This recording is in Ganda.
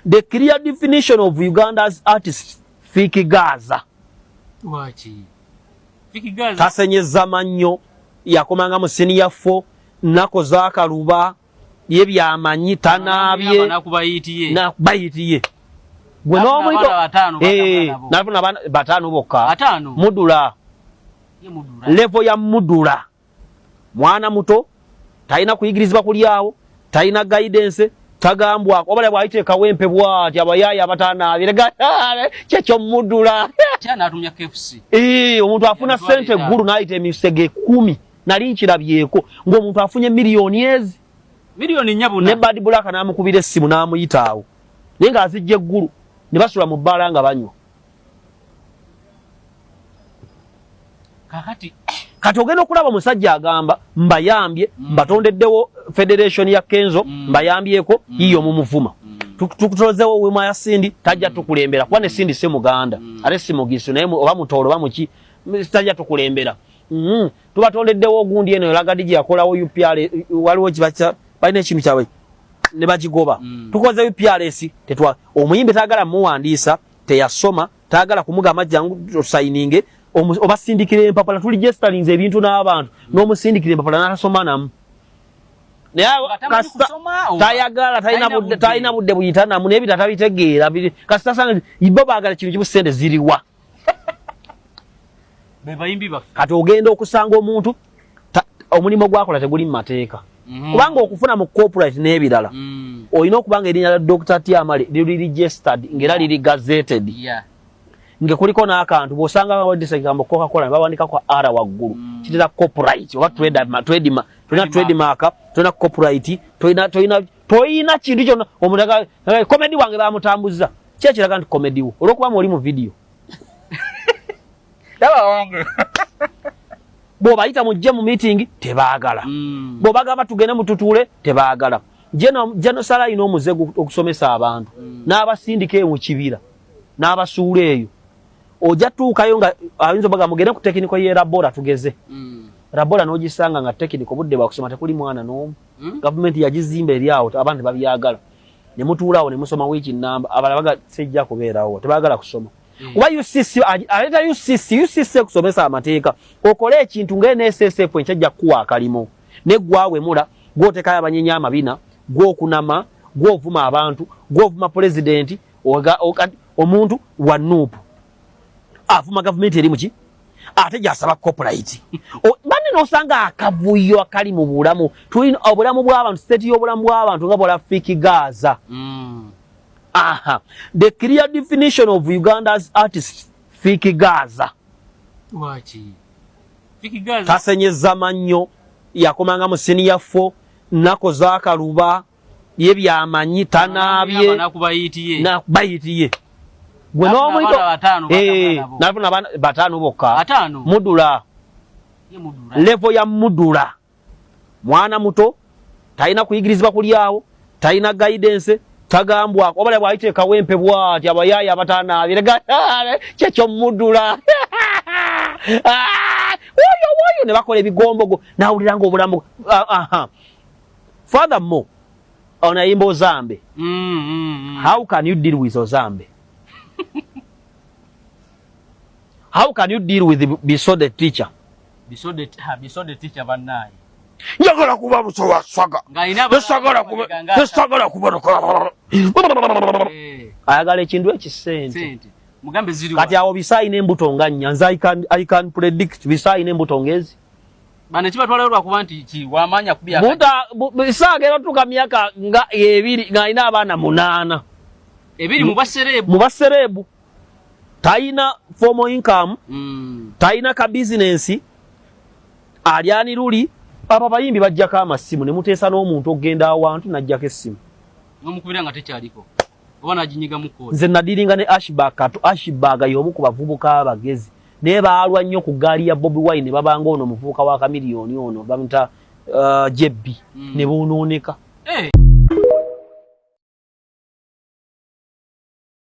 the clear definition of Uganda's artist Fiki Gaza. Wachi. Fiki Gaza. Tasenyeza mannyo yakomanga mu senior 4 nako zakaluba yebyamanyi tanabye na bayitiye. Gwe no muito nafuna batano bokka. Mudula. Level ya mudula. Mwana muto taina kuyigirizibwa kulyawo, taina guidance, tagambwa obale bwayite kawempe bwati abayaya abatana abirega kyekyo mudula. Cyana atumya KFC. Omuntu afuna sente guru naite emisege 10 nali nkirabyeko ng'omuntu afunye milioni ezi. Milioni nyabuna. Ne Bad Black namukubira essimu namuyitaawo. Nenga azijje guru ne basula mu bbala nga banywa. Kati ogenda okulaba omusajja agamba mbayambye mbatondeddewo federation ya Kenzo mbayambyeko yiyo mumuvuma. Tukutozewo wema ya Sindi tajja tukulembera kuba ne Sindi se Muganda ate si mugisu naye oba mutolo bamuki tajja tukulembera. Tubatondeddewo ogundi eno lagadiji yakolawo UPR waliwo kibacha balina ekintu kyawe ne bakigoba. Tukoze UPRS tetwa omuyimbe tagala muwandiisa teyasoma tagala kumugamba jangu signing obasindikire empapala tuli gesterings ebintu n'abantu n'omusindikire empapala n'atasoma namu. Tayagala tayina budde buyitana mu nebita tabitegeera kasita sanga ibo baagala kintu kibusende ziriwa. Bebayimbi ba kati ogenda okusanga omuntu omulimo gwakola teguli mu mateeka. Kubanga okufuna mu corporate n'ebirala olina okubanga erinnya lya Dr. Tiamale liri registered ngera liri gazetted. Nge kuliko n'akantu bw'osanga waddisekigambo Coca-Cola bawandika kwa ara waggulu kitera copyright oba trademark tulina copyright tulina kintu kyonna omuntu comedy wange bamutambuza kyekiraga nti comedy wo olw'okuba oli mu video bw'obayita mujje mu meeting tebaagala bw'obagamba tugende mututuule tebaagala. Jeno Sala ino omuze okusomesa abantu n'abasindika mu kibira n'abasuula eyo oja tuukayo nga ayinza baga mugende ku technical ye Rabora tugeze. Rabora n'ogisanga nga technical budde bakusoma tekuli mwana n'omu. Government yagizimba eryawo abantu babyagala. Ne mutuulawo ne musoma wiki namba abalabaga sejja kubeerawo tebaagala kusoma. Kuba UCC aleta UCC kusomesa amateeka okole ekintu ng'ene SSF enkyajja kuwa akalimo ne gwawe mula gwotekayo abanyenya amabina gwokunama gwovuma abantu gwovuma president omuntu wa nuupu afuma government eri muki ate jasaba corporate bane nosanga akavuyo akali mu bulamu tulina obulamu bw'abantu state y'obulamu bw'abantu nga bola Fiki Gaza. The clear definition of Uganda's artist Fiki Gaza. Wachi. Fiki Gaza. Tasenyeza mannyo yakomanga mu senior 4 nako zakaluba yebyamanyi tanabye na bayitiye. Gwe no muito nafuna batano bokka. Mudula. Level ya mudula. Mwana muto taina kuyigirizibwa kulyawo taina guidance tagambwa obale bwayite kawempe bwati abayaya abatana abirega kyekyo mudula. Woyo ne bakola ebigombogo nawuliranga obulamu. Furthermore ona yimbo zambe. How can you deal with Ozambe? How can you deal with Biso the teacher? Biso the teacher banai. Njagala kuba musowa swaga. Nesagala kuba. Ayagala ekintu ekisente. Mugambe ziri kati awo bisayi n'embuto nga nyanza I can predict bisayi n'embuto ngezi. Bane kiba twala lwa kuba nti ki wamanya kubya. Bisaga era tuka myaka nga 2 nga ina abana 8. Ebiri mubaserebu taina formal income taina ka business alyani luli papa bayimbi bajja ka amasimu ne muteesa n'omuntu ogenda awantu najja kessimu nomukubira nga tekyaliko obana ajinyiga mukozi. Nze nadiringa ne Ashbaga y'omu ku bavubuka abagezi ne baalwa nnyo ku gaali ya Bobby Wine babanga ono muvubuka wa kamiliyoni ono bamuta Jebbi ne bonooneka.